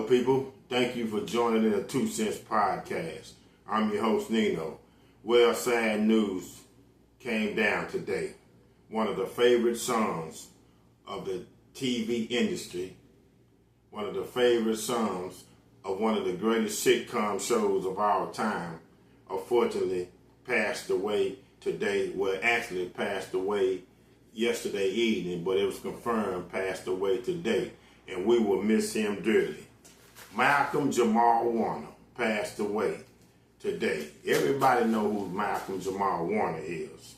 people. Thank you for joining the 2 Cents Podcast. I'm your host, Nino. Well, sad news came down today. One of the favorite songs of the TV industry, one of the favorite songs of one of the greatest sitcom shows of our time, unfortunately passed away today. Well, actually passed away yesterday evening, but it was confirmed passed away today, and we will miss him dearly. Malcolm Jamal Warner passed away today. Everybody know who Malcolm Jamal Warner is.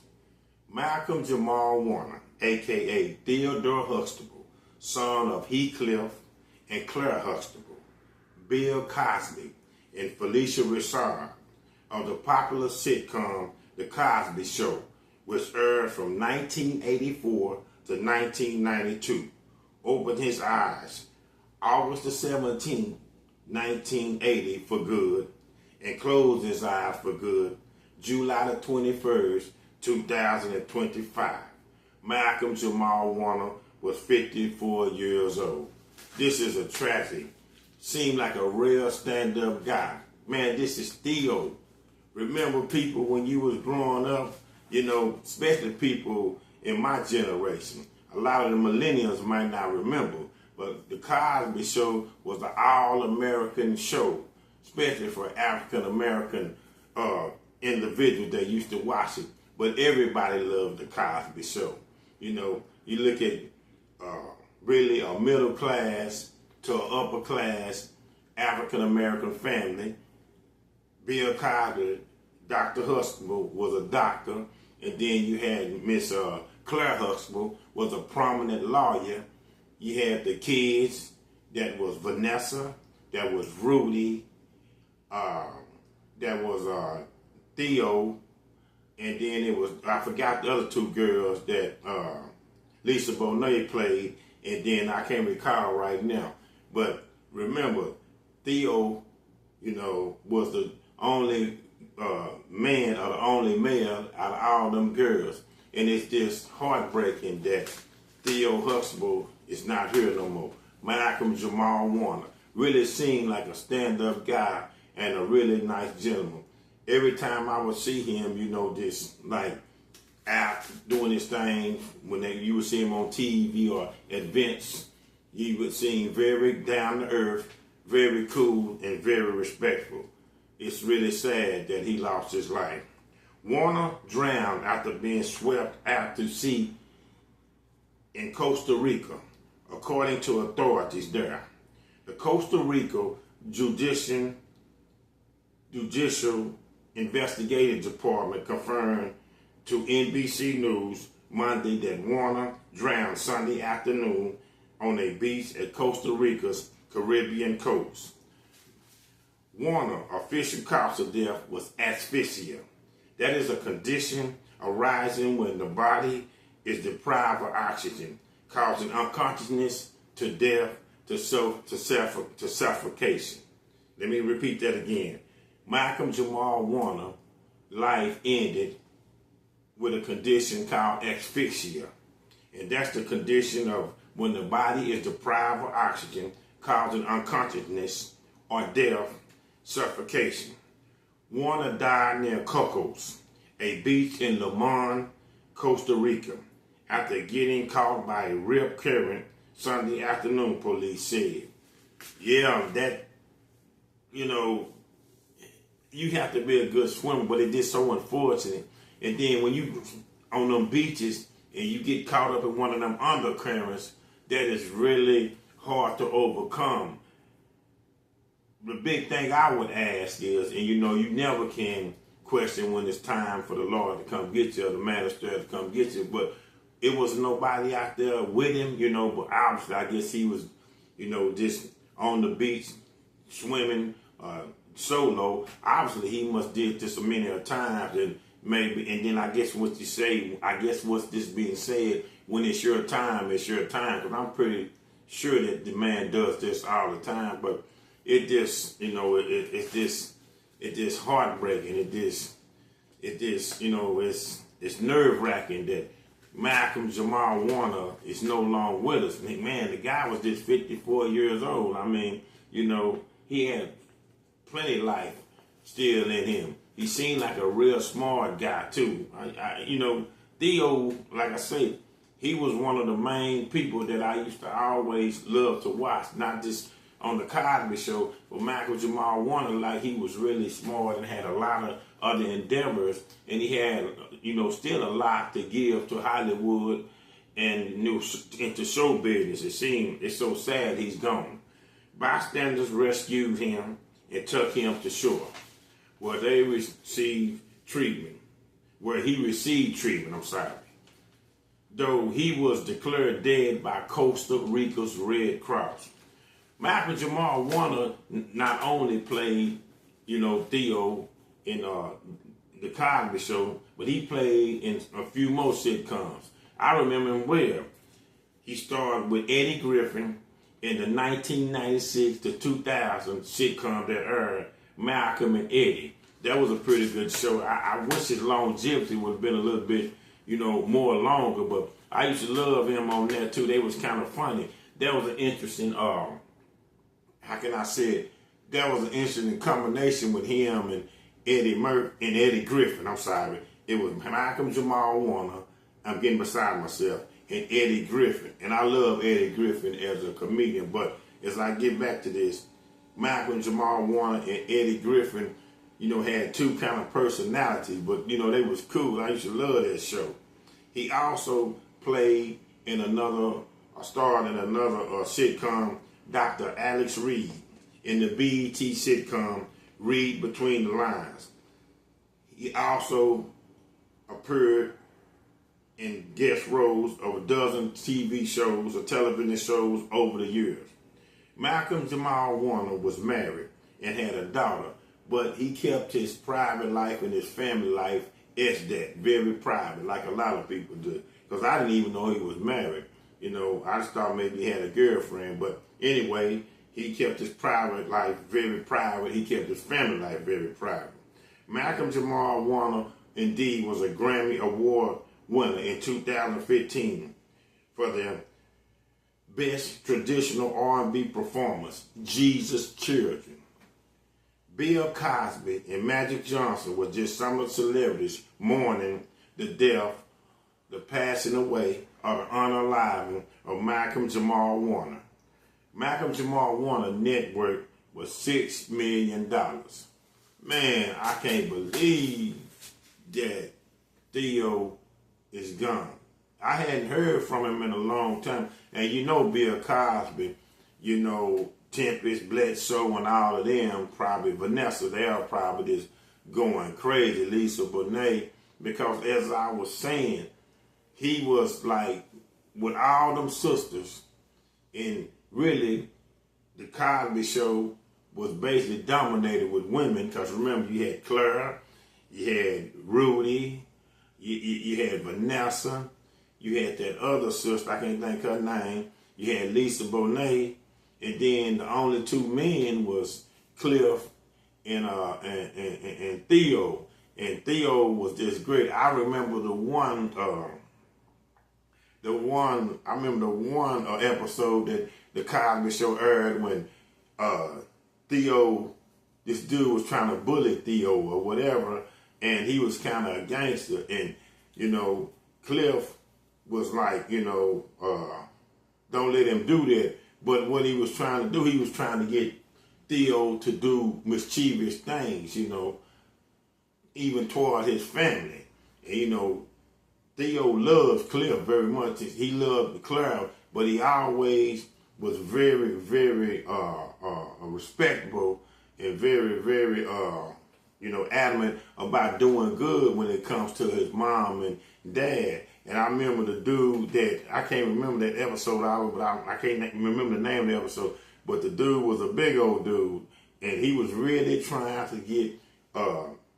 Malcolm Jamal Warner, a.k.a. Theodore Huxtable, son of Heathcliff and Claire Huxtable, Bill Cosby, and Felicia Rashad, of the popular sitcom The Cosby Show, which aired from 1984 to 1992, opened his eyes August the 17th, 1980 for good, and closed his eyes for good July the 21st, 2025. Malcolm Jamal Warner was 54 years old. This is a tragedy. Seemed like a real stand-up guy. Man, this is Theo. Remember, people, when you was growing up, especially people in my generation, a lot of the millennials might not remember, but the Cosby Show was an all-American show, especially for African-American individuals that used to watch it. But everybody loved the Cosby Show. You look at really a middle class to an upper class African-American family. Bill Cosby, Dr. Huxtable, was a doctor, and then you had Miss Claire Huxtable, was a prominent lawyer. You had the kids, that was Vanessa, that was Rudy, that was Theo, and then it was, I forgot the other two girls that Lisa Bonet played, and then I can't recall right now. But remember, Theo, was the only man or the only male out of all them girls. And it's just heartbreaking that Theo Huxtable is not here no more. Malcolm Jamal Warner really seemed like a stand-up guy and a really nice gentleman. Every time I would see him, just like out doing his thing, when you would see him on TV or events, you would see him very down to earth, very cool, and very respectful. It's really sad that he lost his life. Warner drowned after being swept out to sea in Costa Rica, according to authorities there. The Costa Rica Judicial Investigative Department confirmed to NBC News Monday that Warner drowned Sunday afternoon on a beach at Costa Rica's Caribbean coast. Warner's official cause of death was asphyxia. That is a condition arising when the body is deprived of oxygen, causing unconsciousness to death to suffocation. Let me repeat that again. Malcolm Jamal Warner's life ended with a condition called asphyxia. And that's the condition of when the body is deprived of oxygen, causing unconsciousness or death, suffocation. Warner died near Cocos, a beach in Limon, Costa Rica, after getting caught by a rip current Sunday afternoon, police said. Yeah, that, you have to be a good swimmer, but it is so unfortunate. And then when you on them beaches and you get caught up in one of them undercurrents, that is really hard to overcome. The big thing I would ask is, and you never can question when it's time for the Lord to come get you or the magistrate to come get you, but it was nobody out there with him, but obviously I guess he was, just on the beach swimming solo. Obviously he must did this so many times, and then I guess what's this being said, when it's your time, it's your time, because I'm pretty sure that the man does this all the time, but it just, it's just heartbreaking. It's nerve-wracking that Malcolm Jamal Warner is no longer with us. Man, the guy was just 54 years old. I mean, You know, he had plenty of life still in him. He seemed like a real smart guy too. You know, Theo, like I said, he was one of the main people that I used to always love to watch, not just on the Cosby Show, but Malcolm Jamal Warner, like he was really smart and had a lot of other endeavors, and he had, you know, still a lot to give to Hollywood and into show business. It's so sad he's gone. Bystanders rescued him and took him to shore, where he received treatment. Though he was declared dead by Costa Rica's Red Cross. Malcolm Jamal Warner not only played, you know, Theo in the Cosby Show, but he played in a few more sitcoms. I remember him well. He starred with Eddie Griffin in the 1996 to 2000 sitcom that aired, Malcolm and Eddie. That was a pretty good show. I wish his longevity would have been a little bit, you know, more longer, but I used to love him on that too. They was kind of funny. That was an interesting, how can I say it? That was an interesting combination with him and Eddie Griffin. I'm sorry. It was Malcolm Jamal Warner. I'm getting beside myself. And Eddie Griffin. And I love Eddie Griffin as a comedian. But as I get back to this, Malcolm Jamal Warner and Eddie Griffin, you know, had two kind of personalities. But, you know, they was cool. I used to love that show. He also played in starred in another sitcom, Dr. Alex Reed, in the BET sitcom, Read Between the Lines. He also appeared in guest roles of a dozen TV shows or television shows over the years. Malcolm Jamal Warner was married and had a daughter, but he kept his private life and his family life very private, like a lot of people do. Because I didn't even know he was married. You know, I just thought maybe he had a girlfriend. But anyway, he kept his private life very private. He kept his family life very private. Malcolm Jamal Warner, indeed, was a Grammy Award winner in 2015 for the Best Traditional R&B Performance, Jesus Children. Bill Cosby and Magic Johnson were just some of the celebrities mourning the death, the passing away, or the unaliving of Malcolm Jamal Warner. Malcolm Jamal Warner net worth was $6 million. Man, I can't believe that Theo is gone. I hadn't heard from him in a long time. And you know Bill Cosby, you know, Tempest, Bledsoe, and all of them, probably Vanessa, they are probably just going crazy, Lisa Bonet, because as I was saying, he was like, with all them sisters, and really, the Cosby Show was basically dominated with women, because remember, you had Claire, you had Rudy, you had Vanessa, you had that other sister, I can't think her name, you had Lisa Bonet, and then the only two men was Cliff and Theo. And Theo was just great. I remember the one episode that the Cosby Show aired when Theo, this dude was trying to bully Theo or whatever, and he was kind of a gangster. And, you know, Cliff was like, you know, don't let him do that. But what he was trying to do, he was trying to get Theo to do mischievous things, you know, even toward his family. And, you know, Theo loves Cliff very much. He loved Claire, but he always was very, very respectable and very, very, you know, adamant about doing good when it comes to his mom and dad. And I remember the dude that, I can't remember that episode, I can't remember the name of the episode, but the dude was a big old dude, and he was really trying to get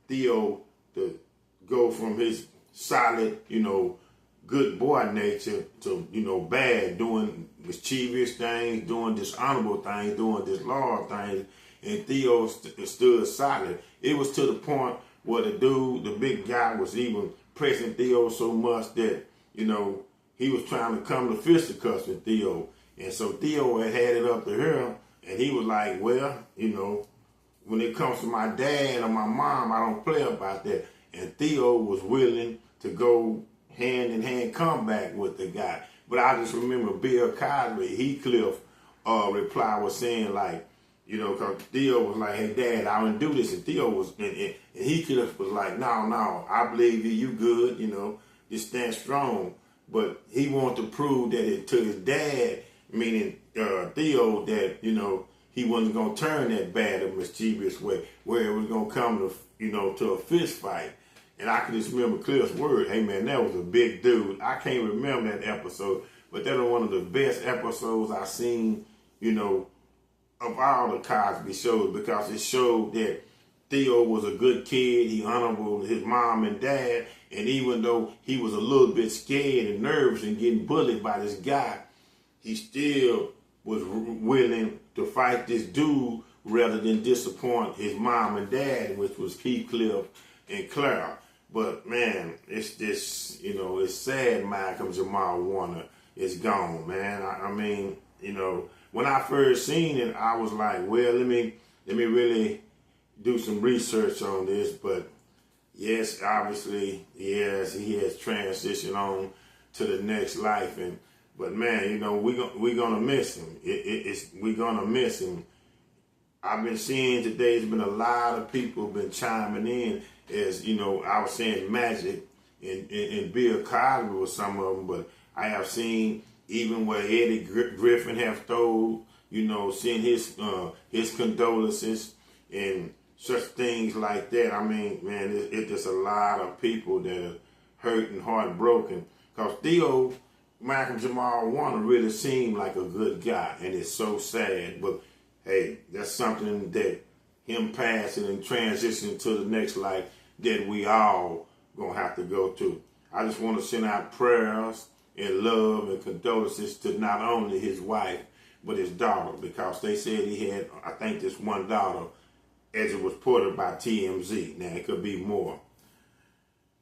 Theo to go from his solid, you know, good boy nature to, you know, bad, doing mischievous things, doing dishonorable things, doing disloyal things, and Theo stood solid. It was to the point where the dude, the big guy, was even pressing Theo so much that, you know, he was trying to come to fisticuffs with Theo. And so Theo had it up to her And he was like, well, when it comes to my dad or my mom, I don't play about that. And Theo was willing to go hand in hand comeback with the guy. But I just remember Bill Cosby, Heathcliff reply was saying like, because Theo was like, hey, Dad, I don't do this. And Theo was, and Heathcliff was like, no, I believe you good, just stand strong. But he wanted to prove that it to his dad, meaning Theo, that, he wasn't going to turn that bad or mischievous way, where it was going to come to, to a fist fight. And I can just remember Cliff's word, hey, man, that was a big dude. I can't remember that episode, but that was one of the best episodes I've seen, of all the Cosby shows, because it showed that Theo was a good kid. He honorable his mom and dad. And even though he was a little bit scared and nervous and getting bullied by this guy, he still was willing to fight this dude rather than disappoint his mom and dad, which was Heathcliff and Clara. But man, it's just, it's sad Malcolm Jamal Warner is gone, man. I mean, when I first seen it, I was like, well, let me really do some research on this. But yes, obviously, yes, he has transitioned on to the next life. But man, we're gonna miss him. We're gonna miss him. I've been seeing today, there's been a lot of people been chiming in, as I was saying Magic and Bill Cosby was some of them, but I have seen even where Eddie Griffin have told, send his condolences and such things like that. I mean, man, it's just a lot of people that are hurt and heartbroken, because Theo, Malcolm Jamal Warner, really seemed like a good guy, and it's so sad. But hey, that's something that him passing and transitioning to the next life that we all gonna have to go to. I just want to send out prayers and love and condolences to not only his wife, but his daughter, because they said he had, I think, this one daughter, as it was reported by TMZ. Now, it could be more.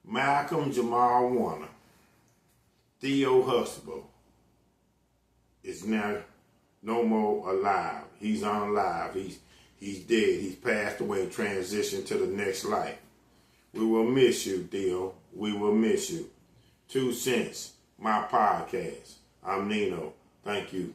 Malcolm Jamal Warner, Theo Huxtable, is now no more alive. He's unalive. He's dead. He's passed away and transitioned to the next life. We will miss you, Theo. We will miss you. 2 Cents, my podcast. I'm Nino. Thank you.